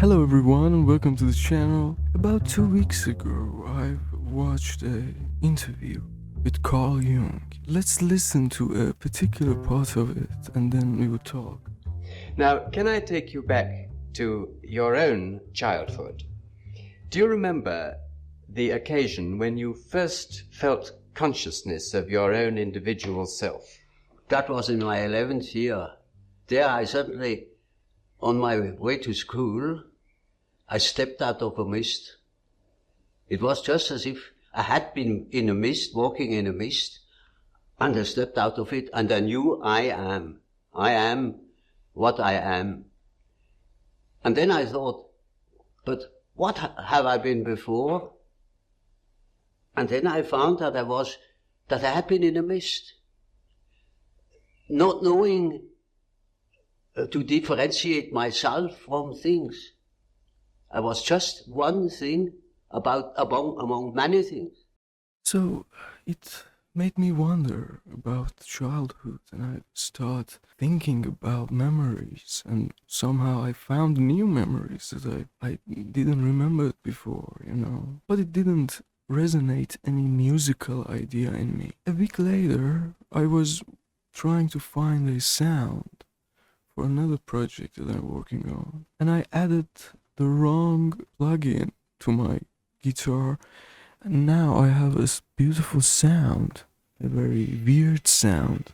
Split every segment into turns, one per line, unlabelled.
Hello everyone and welcome to the channel. About 2 weeks ago, I've watched an interview with Carl Jung. Let's listen to a particular part of it and then we will talk.
Now, can I take you back to your own childhood? Do you remember the occasion when you first felt consciousness of your own individual self?
That was in my 11th year. There I suddenly, on my way to school, I stepped out of a mist. It was just as if I had been in a mist, walking in a mist, and I stepped out of it and I knew I am. I am what I am. And then I thought, but what have I been before? And then I found that I had been in a mist, not knowing to differentiate myself from things. I was just one thing among many things.
So it made me wonder about childhood and I start thinking about memories and somehow I found new memories that I didn't remember before, But it didn't resonate any musical idea in me. A week later, I was trying to find a sound for another project that I'm working on and I added the wrong plugin to my guitar and now I have this beautiful sound, a very weird sound.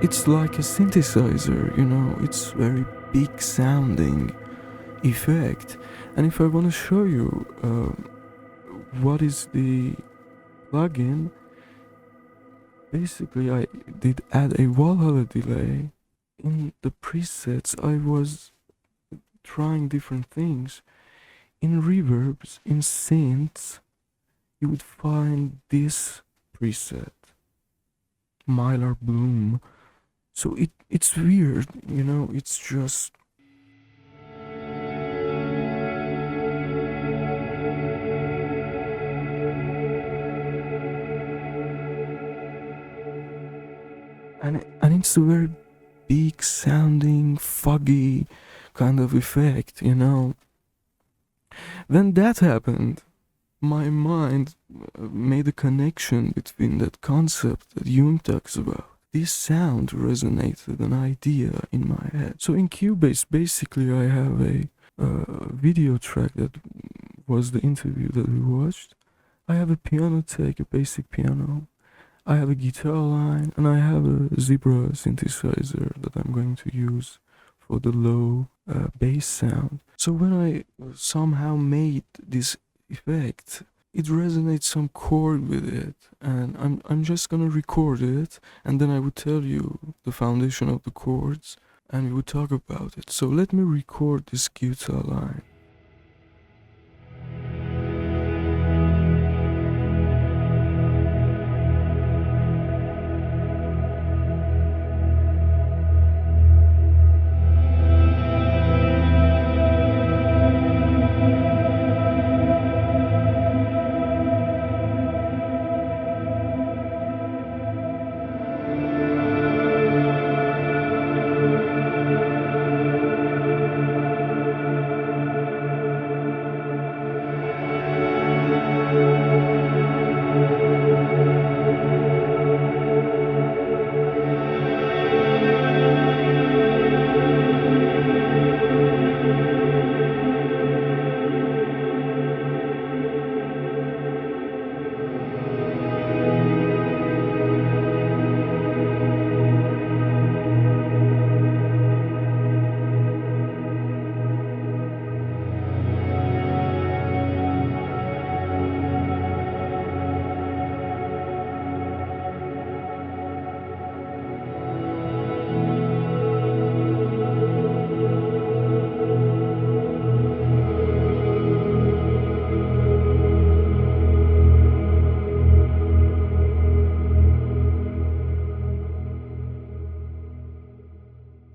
It's like a synthesizer, it's very big sounding effect. And if I want to show you what is the plugin, basically I did add a Valhalla delay. In the presets I was trying different things. In reverbs, in synths, you would find this preset, Mylar Bloom. So it's weird, it's just... And it's a very big sounding, foggy kind of effect, When that happened, my mind made a connection between that concept that Jung talks about. This sound resonated an idea in my head. So in Cubase, basically I have a video track that was the interview that we watched. I have a piano take, a basic piano. I have a guitar line and I have a Zebra synthesizer that I'm going to use for the low bass sound. So when I somehow made this effect, it resonates some chord with it, and I'm just gonna record it, and then I would tell you the foundation of the chords, and we would talk about it. So let me record this guitar line.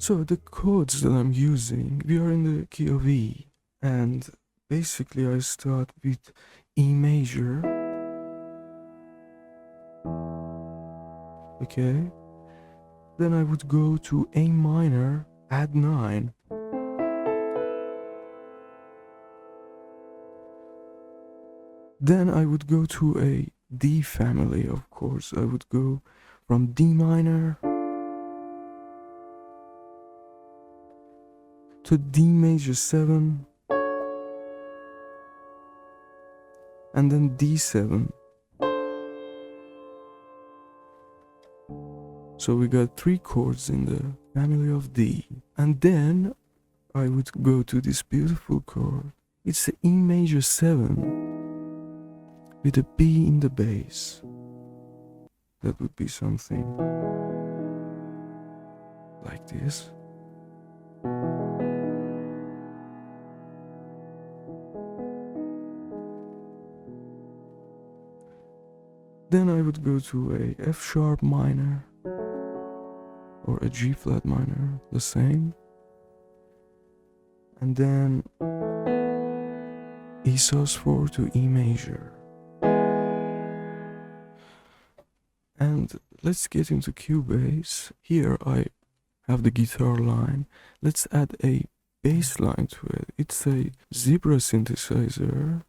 So the chords that I'm using, we are in the key of E, and basically I start with E major, okay, then I would go to A minor, add 9, then I would go to a D family, of course. I would go from D minor to D major 7, and then D7. So we got 3 chords in the family of D. And then I would go to this beautiful chord. It's the E major 7 with a B in the bass. That would be something like this. Then I would go to a F sharp minor or a G flat minor, the same. And then E sus4 to E major. And let's get into Cubase. Here I have the guitar line. Let's add a bass line to it. It's a Zebra synthesizer.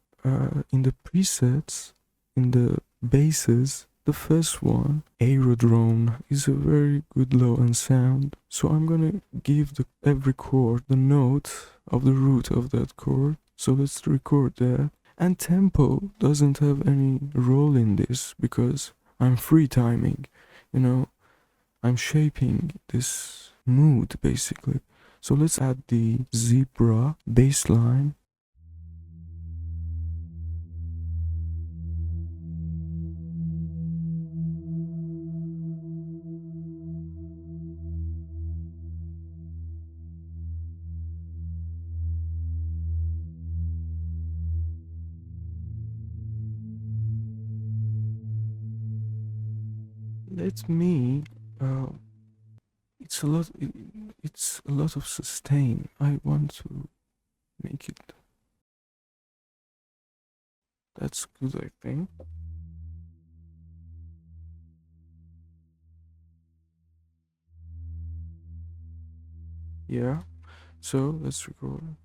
In the presets, in the basses, the first one, Aerodrome, is a very good low-end sound. So I'm gonna give every chord the note of the root of that chord. So let's record that. And tempo doesn't have any role in this because I'm free timing, you know, I'm shaping this mood basically. So let's add the Zebra bass line. Let me it's a lot of sustain. I want to make it, that's good, I think. Yeah, so let's record.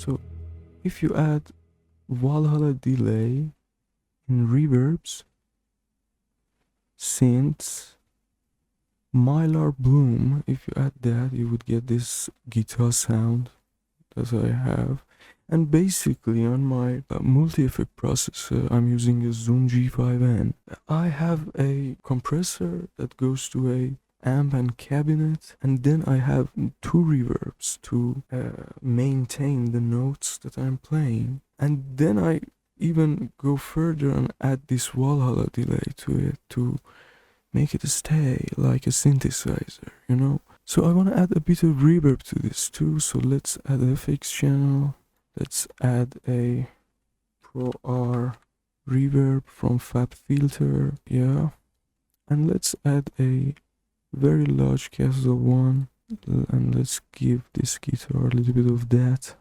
So if you add Valhalla delay in reverbs, synths, Mylar bloom, if you add that, you would get this guitar sound that I have. And basically on my multi-effect processor, I'm using a Zoom G5N. I have a compressor that goes to a amp and cabinet, and then I have 2 reverbs to maintain the notes that I'm playing. And then I even go further and add this Valhalla delay to it to make it stay like a synthesizer, you know? So I want to add a bit of reverb to this too, so let's add FX channel. Let's add a Pro R reverb from FabFilter, yeah. And let's add a very large Castle one, and let's give this guitar a little bit of that.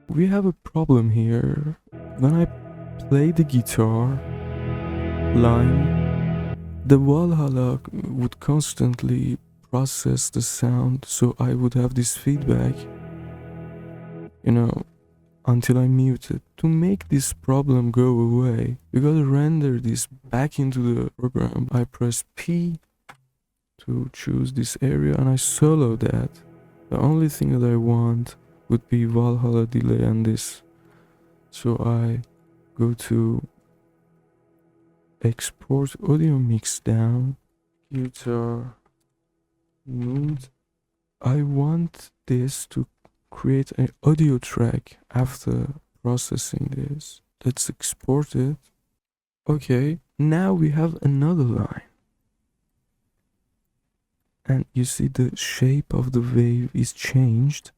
We have a problem here. When I play the guitar line, the Valhalla would constantly process the sound, so I would have this feedback, you know, until I mute it. To make this problem go away, we gotta render this back into the program. I press P to choose this area and I solo that. The only thing that I want would be Valhalla delay on this. So I go to export audio mix down, guitar, mood. I want this to create an audio track after processing this. Let's export it. Okay, now we have another line. And you see the shape of the wave is changed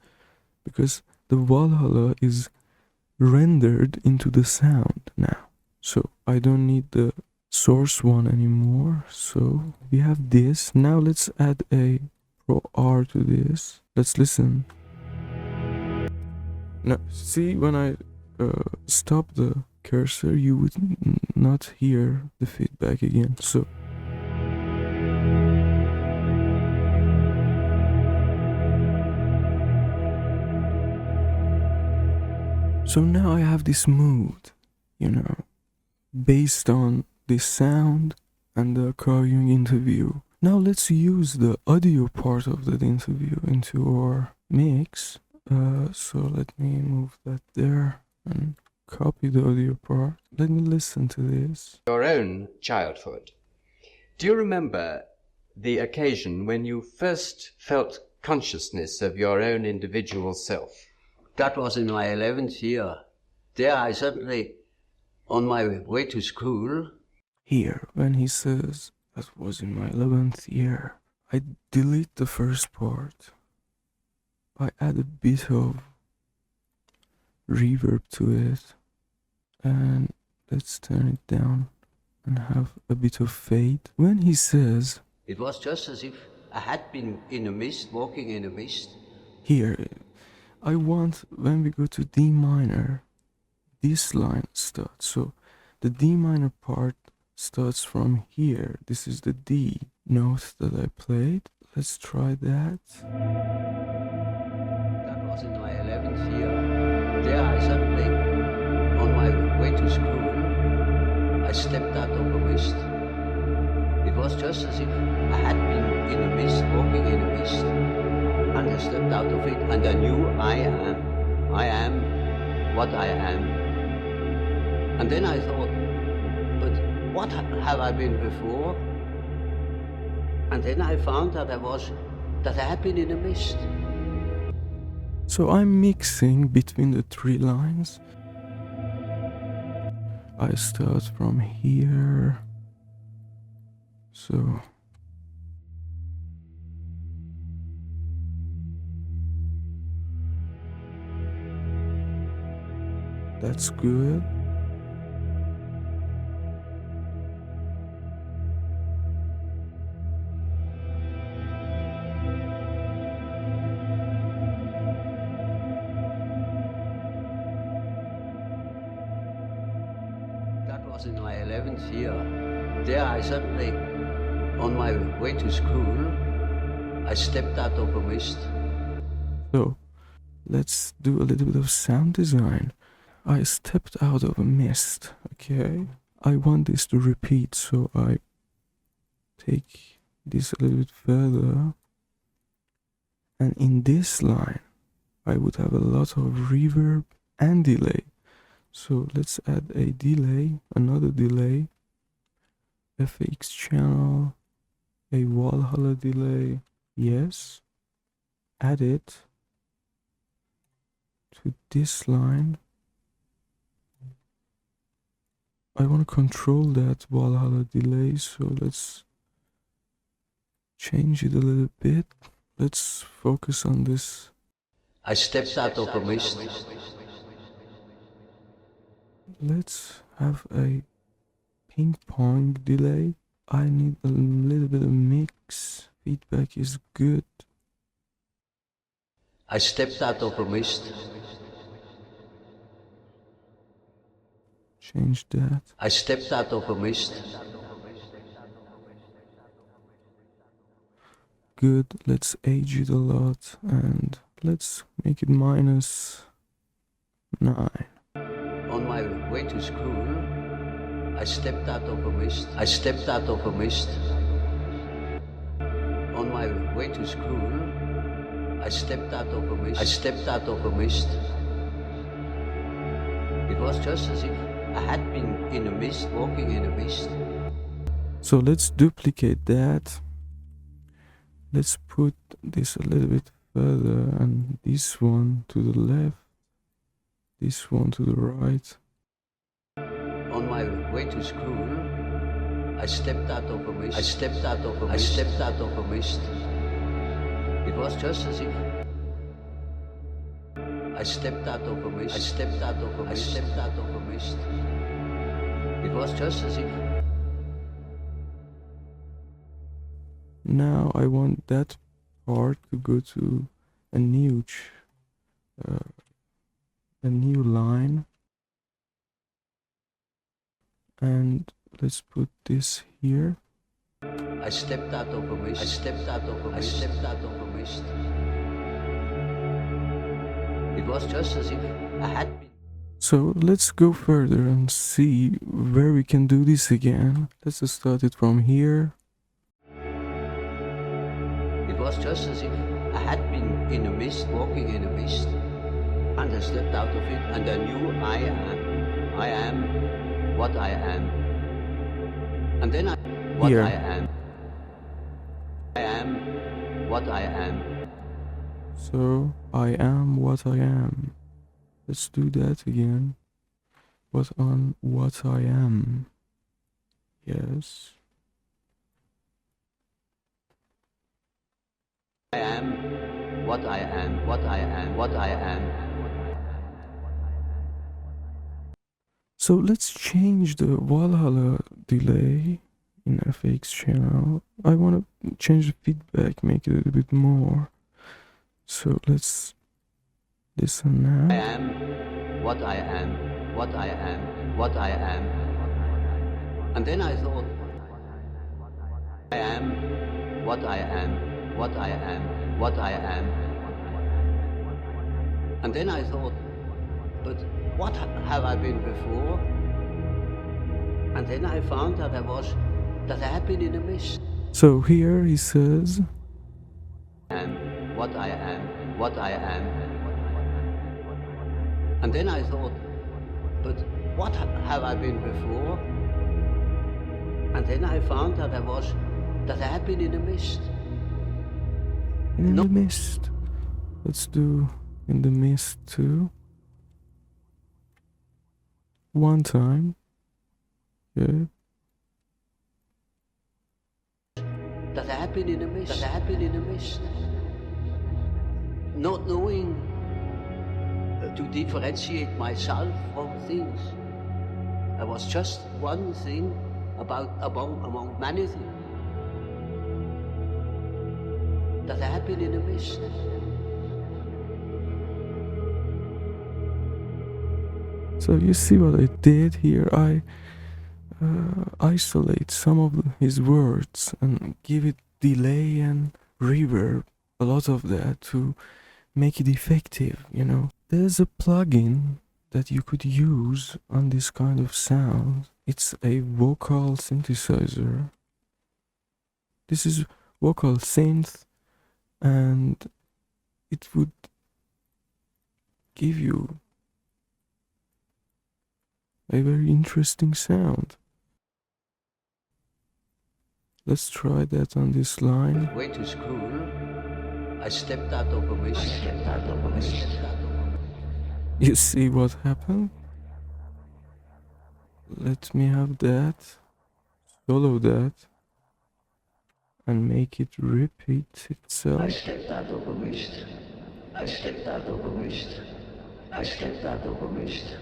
because the Valhalla is rendered into the sound now. So I don't need the source one anymore. So we have this. Now let's add a Pro R to this. Let's listen. Now, see, when I stop the cursor, you would not hear the feedback again. So now I have this mood, you know, based on the sound and the Carl Jung interview. Now let's use the audio part of that interview into our mix. So let me move that there and copy the audio part. Let me listen to this.
Your own childhood. Do you remember the occasion when you first felt consciousness of your own individual self?
That was in my 11th year. There I suddenly, on my way to school...
Here, when he says, that was in my 11th year, I delete the first part. I add a bit of reverb to it. And let's turn it down and have a bit of fade. When he says...
It was just as if I had been in a mist, walking in a mist.
Here, I want, when we go to D minor, this line starts. So the D minor part starts from here. This is the D note that I played. Let's try that.
That was in my 11th year. There I suddenly, on my way to school, I stepped out of a mist. It was just as if I had been in a mist, walking in a mist. And I stepped out of it, and I knew I am what I am. And then I thought, but what have I been before? And then I found that I had been in a mist.
So I'm mixing between the three lines. I start from here. So that's good.
That was in my 11th year. There I suddenly, on my way to school, I stepped out of a mist.
So let's do a little bit of sound design. I stepped out of a mist, okay? I want this to repeat, so I take this a little bit further. And in this line, I would have a lot of reverb and delay. So let's add a delay, another delay, FX channel, a Valhalla delay, yes, add it to this line. I want to control that Valhalla delay, so let's change it a little bit. Let's focus on this.
I stepped out of a mist.
Let's have a ping pong delay. I need a little bit of mix. Feedback is good.
I stepped out of a mist.
Change that.
I stepped out of a mist.
Good. Let's age it a lot and let's make it -9.
On my way to school, I stepped out of a mist. I stepped out of a mist. On my way to school, I stepped out of a mist. I stepped out of a mist. It was just as if I had been in a mist, walking in a mist.
So let's duplicate that. Let's put this a little bit further and this one to the left, this one to the right.
On my way to school, I stepped out of a mist. I stepped out of a mist. I stepped out of a mist. It was just as if I stepped out of a mist. I stepped out of a mist. I stepped out of a mist. It was just as if.
Now I want that part to go to a new line, and let's put this here.
I stepped out of a mist. I stepped out of a mist. I stepped out of a mist. It was just as if I had been.
So let's go further and see where we can do this again. Let's just start it from here.
It was just as if I had been in a mist, walking in a mist, and I stepped out of it, and I knew I am what I am. And then what
Here.
I am what I am.
So I am what I am. Let's do that again. But on what I am. Yes.
I am what I am, what I am, what I am.
So let's change the Valhalla delay in FX channel. I want to change the feedback, make it a little bit more. So let's listen now.
I am what I am, what I am, what I am. And then I thought, I am what I am, what I am, what I am. And then I thought, but what have I been before? And then I found that I had been in a mist.
So here he says,
And what I am, what I am. And then I thought, but what have I been before? And then I found that I had been in a mist.
in the mist. Let's do in the mist too. One time. Yeah.
That I had been in a mist. That I had been in a mist. Not knowing to differentiate myself from things. I was just one thing among many things. That I had been in a mist.
So you see what I did here? I isolate some of his words and give it delay and reverb, a lot of that to make it effective, you know. There's a plugin that you could use on this kind of sound. It's a vocal synthesizer. This is vocal synth, and it would give you a very interesting sound. Let's try that on this line.
Way to school, I stepped out of a mist.
You see what happened? Let me have that, follow that, and make it repeat itself.
I stepped out of a mist. I stepped out of a mist. I stepped out of a mist.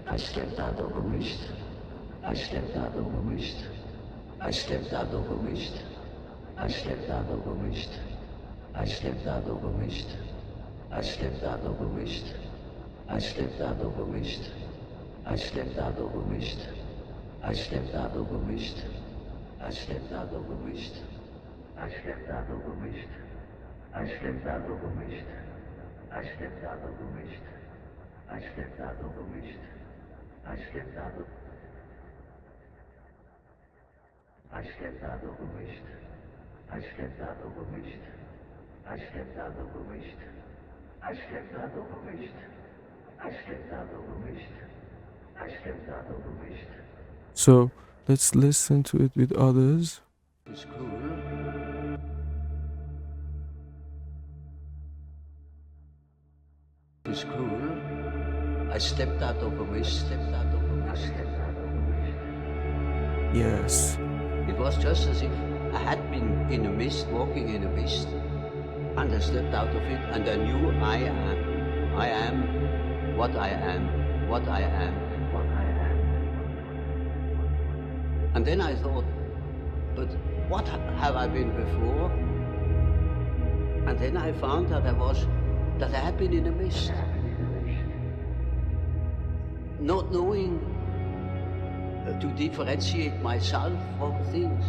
I stepped out of a mist. I stepped out of a mist. I stepped out of a mist. I stepped out of a mist. I stepped out of a mist. I stepped out of a mist. I stepped out of a mist. I stepped out of a mist. I stepped out of a mist. I stepped out of a mist. I stepped out of a mist. I stepped out of a mist. I stepped out of a mist. I stepped out of a mist. I stepped out of I stepped out of a mist. I stepped out of a mist. I stepped out of a mist. I stepped out of a mist. I stepped out of a mist. I stepped out of a mist.
So let's listen to it with others.
It's cool. It's cool. I stepped out of a mist. Stepped out of a mist. Stepped out of a mist.
Yes.
It was just as if I had been in a mist, walking in a mist, and I stepped out of it, and I knew I am. I am what I am, what I am, what I am. And then I thought, but what have I been before? And then I found that I had been in a mist, not knowing to differentiate myself from things.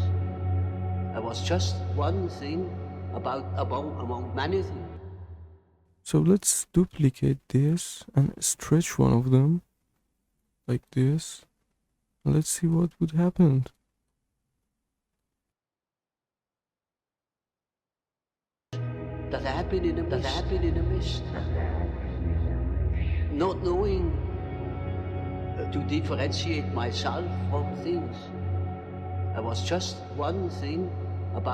I was just one thing among many things.
So let's duplicate this and stretch one of them like this. And let's see what would happen.
That I had been in a mist, not knowing to differentiate myself from things. I was just one thing that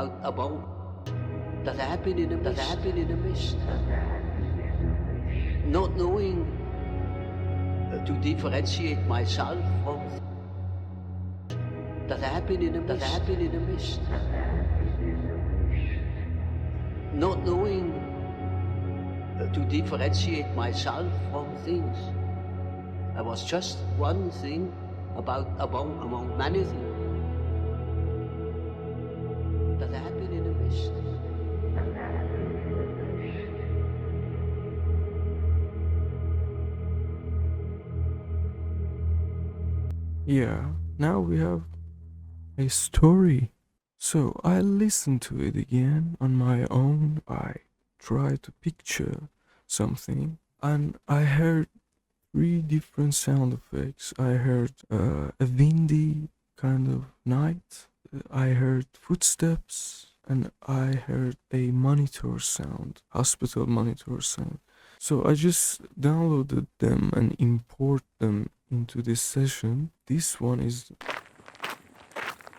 I had been in a mist, not knowing to differentiate myself from that I had been in a mist, not knowing to differentiate myself from things. I was just one thing among many things. That I had been in a mist.
Yeah, now we have a story. So I listened to it again on my own. I tried to picture something, and I heard 3 different sound effects. I heard a windy kind of night. I heard footsteps, and I heard a monitor sound, hospital monitor sound. So I just downloaded them and import them into this session. This one is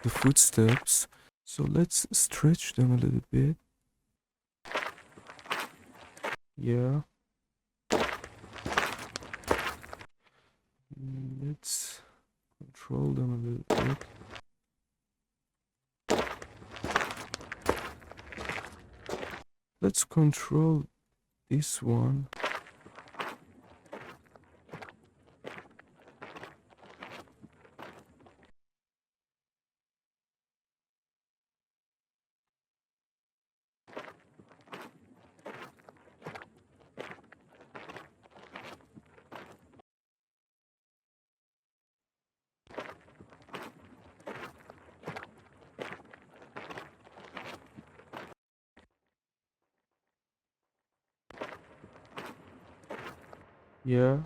the footsteps. So let's stretch them a little bit. Yeah. Let's control them a little bit. Let's control this one. Yeah.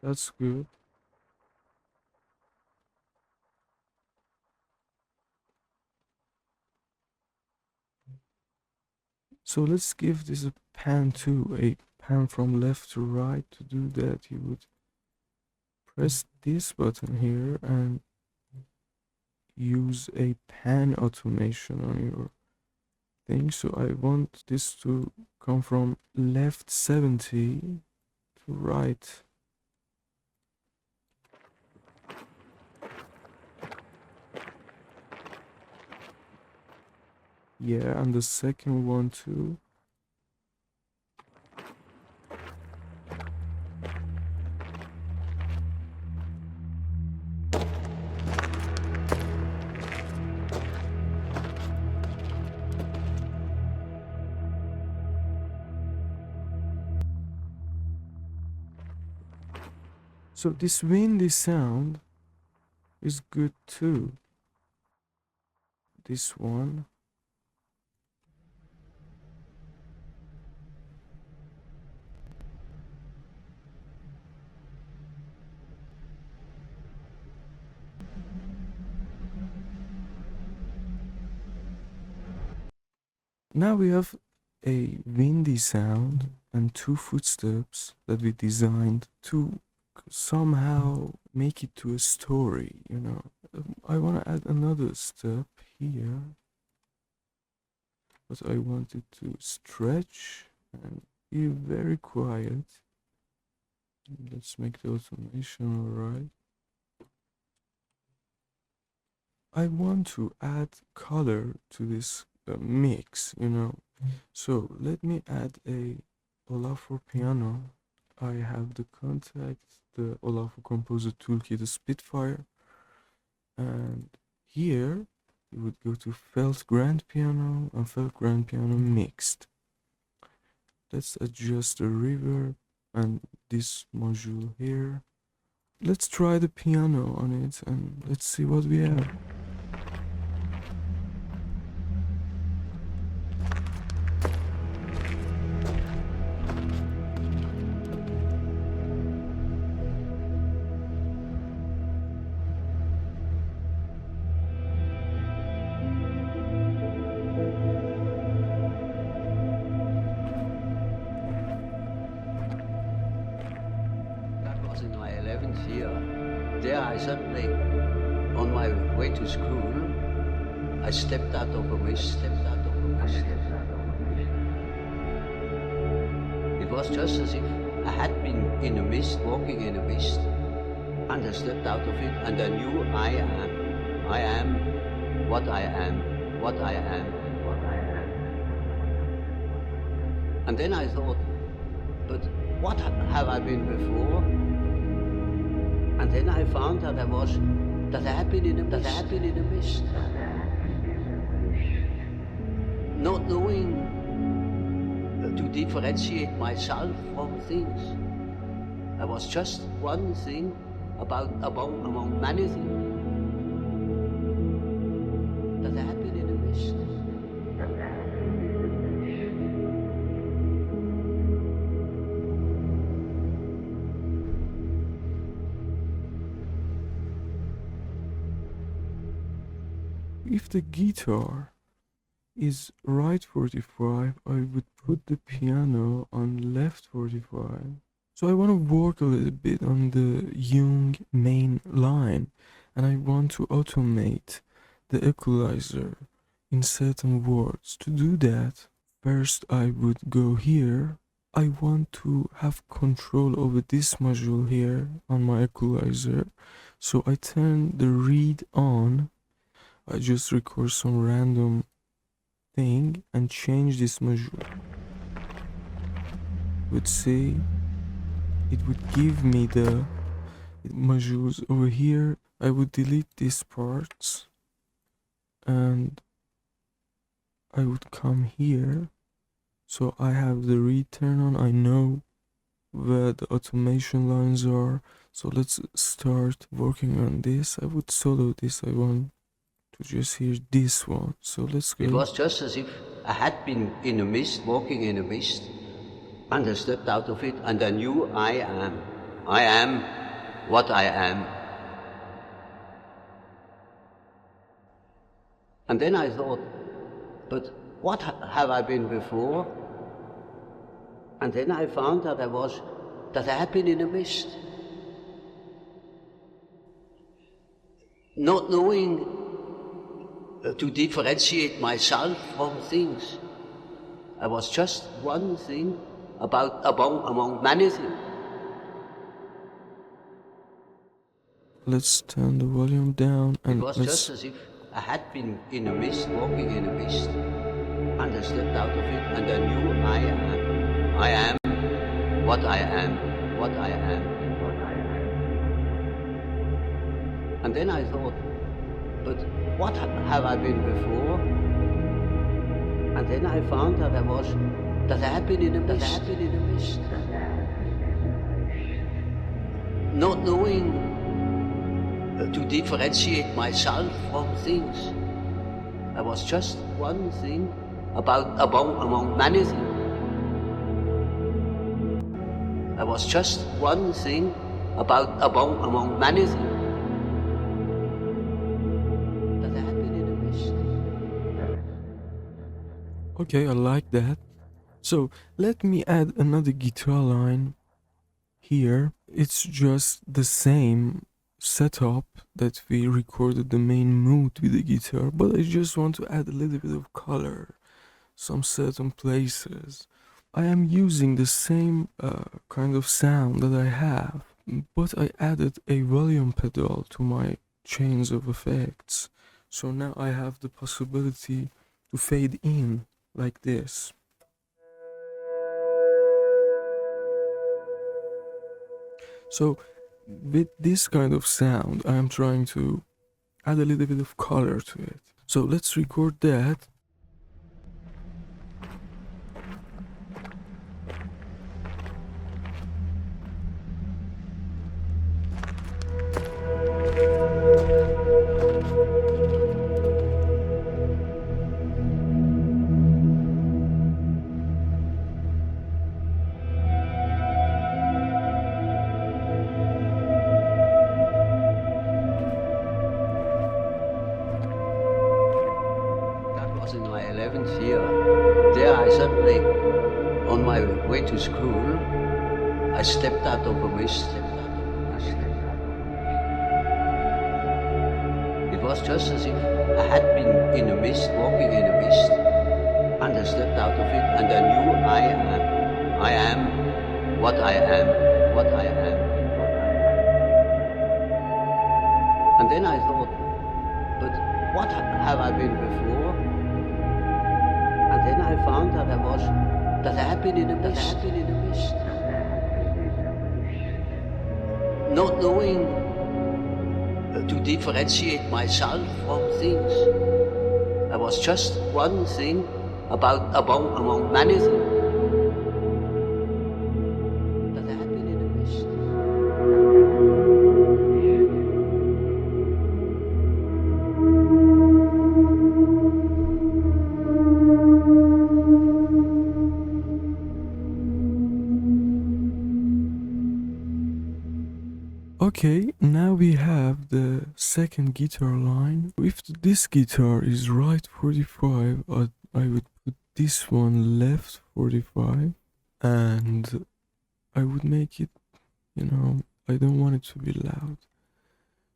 That's good. So let's give this a pan too, a pan from left to right. To do that, you would press this button here and use a pan automation on your thing. So I want this to come from left 70 to right. Yeah, and the second one too. So this windy sound is good too. This one. Now we have a windy sound and two footsteps that we designed to somehow make it to a story, you know. I want to add another step here, but I want it to stretch and be very quiet. Let's make the automation alright. I want to add color to this mix, you know. So let me add a Olafur piano. I have the contact, the Olafur Composer Toolkit, the Spitfire, and here you would go to Felt Grand Piano and Felt Grand Piano Mixed. Let's adjust the reverb and this module here. Let's try the piano on it and let's see what we have.
In my 11th year, there I suddenly, on my way to school, I stepped out of a mist. It was just as if I had been in a mist, walking in a mist, and I stepped out of it, and I knew I am what I am. And then I thought, but what have I been before? And then I found that I had been in a mist. Not knowing to differentiate myself from things. I was just one thing among many things. That I had been in a mist.
If the guitar is right 45, I would put the piano on left 45. So I want to work a little bit on the Jung main line, and I want to automate the equalizer in certain words. To do that, first I would go here. I want to have control over this module here on my equalizer. So I turn the read on. I just record some random thing and change this module. Would say it would give me the modules over here. I would delete these parts and I would come here. So I have the read turn on. I know where the automation lines are. So let's start working on this. I would solo this. I want to just hear this one. So let's go.
It was just as if I had been in a mist, walking in a mist, and I stepped out of it, and I knew I I am what I am. And then I thought, but what have I been before? And then I found that I had been in a mist. Not knowing to differentiate myself from things. I was just one thing among many things.
Let's turn the volume down
It
and
was
let's...
just as if I had been in a mist, walking in a mist, and I stepped out of it and I knew I am what I am, what I am, what I am. And then I thought, but what have I been before? And then I found that I had been in a mist, not knowing to differentiate myself from things. I was just one thing among many things. I was just one thing among many things. That I had been in a mist.
Okay, I like that. So let me add another guitar line here. It's just the same setup that we recorded the main mood with the guitar, but I just want to add a little bit of color, some certain places. I am using the same kind of sound that I have, but I added a volume pedal to my chains of effects. So now I have the possibility to fade in like this. So with this kind of sound, I am trying to add a little bit of color to it. So let's record that.
In my 11th year, there I suddenly, on my way to school, I stepped out of a mist. It was just as if I had been in a mist, walking in a mist, and I stepped out of it and I knew I am what I am, what I am. And then I thought, but what have I been before? And then I found that I had been in a mist. Not knowing to differentiate myself from things. I was just one thing among many things. That I had been in a mist.
Okay, now we have the second guitar line. If this guitar is right 45, I would put this one left 45, and I would make it, I don't want it to be loud.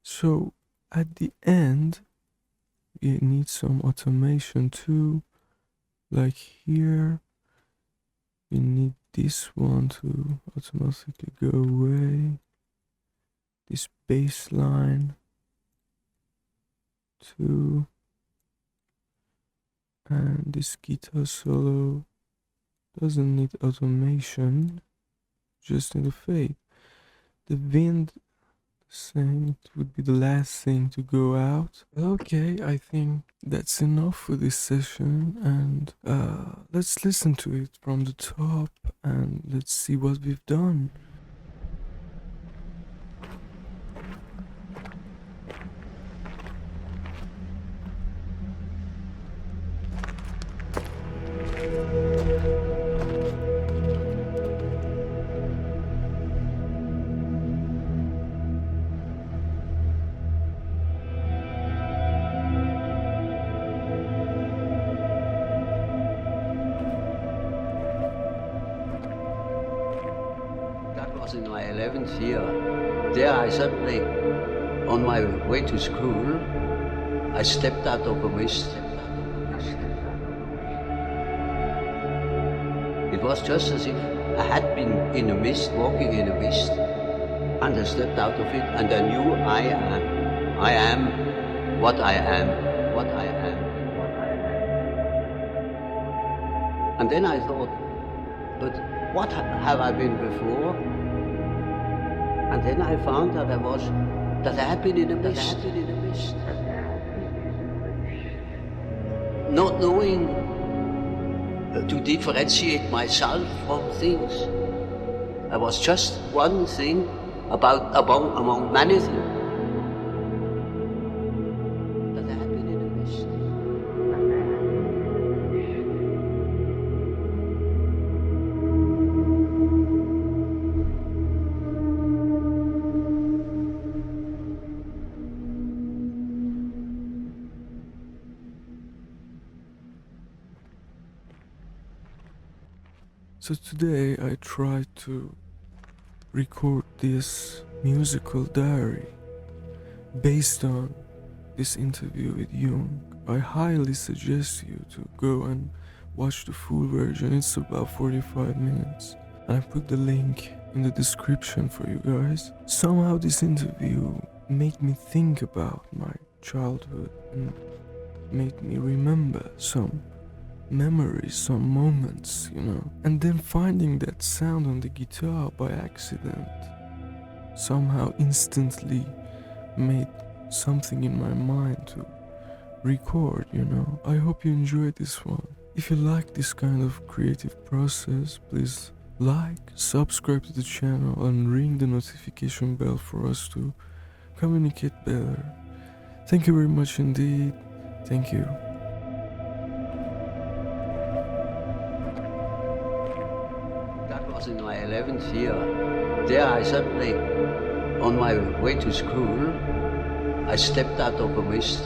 So at the end, we need some automation too. Like here, we need this one to automatically go away. This bass line too, and this guitar solo doesn't need automation, just need a fade. The wind, same, it would be the last thing to go out. Okay, I think that's enough for this session, and let's listen to it from the top and let's see what we've done.
was in my 11th year. There I suddenly, on my way to school, I stepped out of a mist. It was just as if I had been in a mist, walking in a mist, and I stepped out of it, and I knew I am what I am, what I am. And then I thought, but what have I been before? And then I found that I had been in a mist. Not knowing to differentiate myself from things. I was just one thing among many things. That I had been in a mist.
So today I tried to record this musical diary based on this interview with Jung. I highly suggest you to go and watch the full version. It's about 45 minutes. And I put the link in the description for you guys. Somehow this interview made me think about my childhood and made me remember some memories, some moments, you know. And then finding that sound on the guitar by accident somehow instantly made something in my mind to record, you know. I hope you enjoyed this one. If you like this kind of creative process, please like, subscribe to the channel and ring the notification bell for us to communicate better. Thank you very much indeed. Thank you.
That was in my 11th year. There I suddenly, on my way to school, I stepped out of a mist.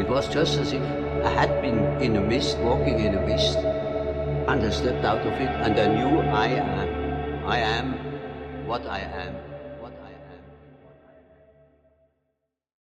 It was just as if I had been in a mist, walking in a mist, and I stepped out of it, and I knew I am what I am.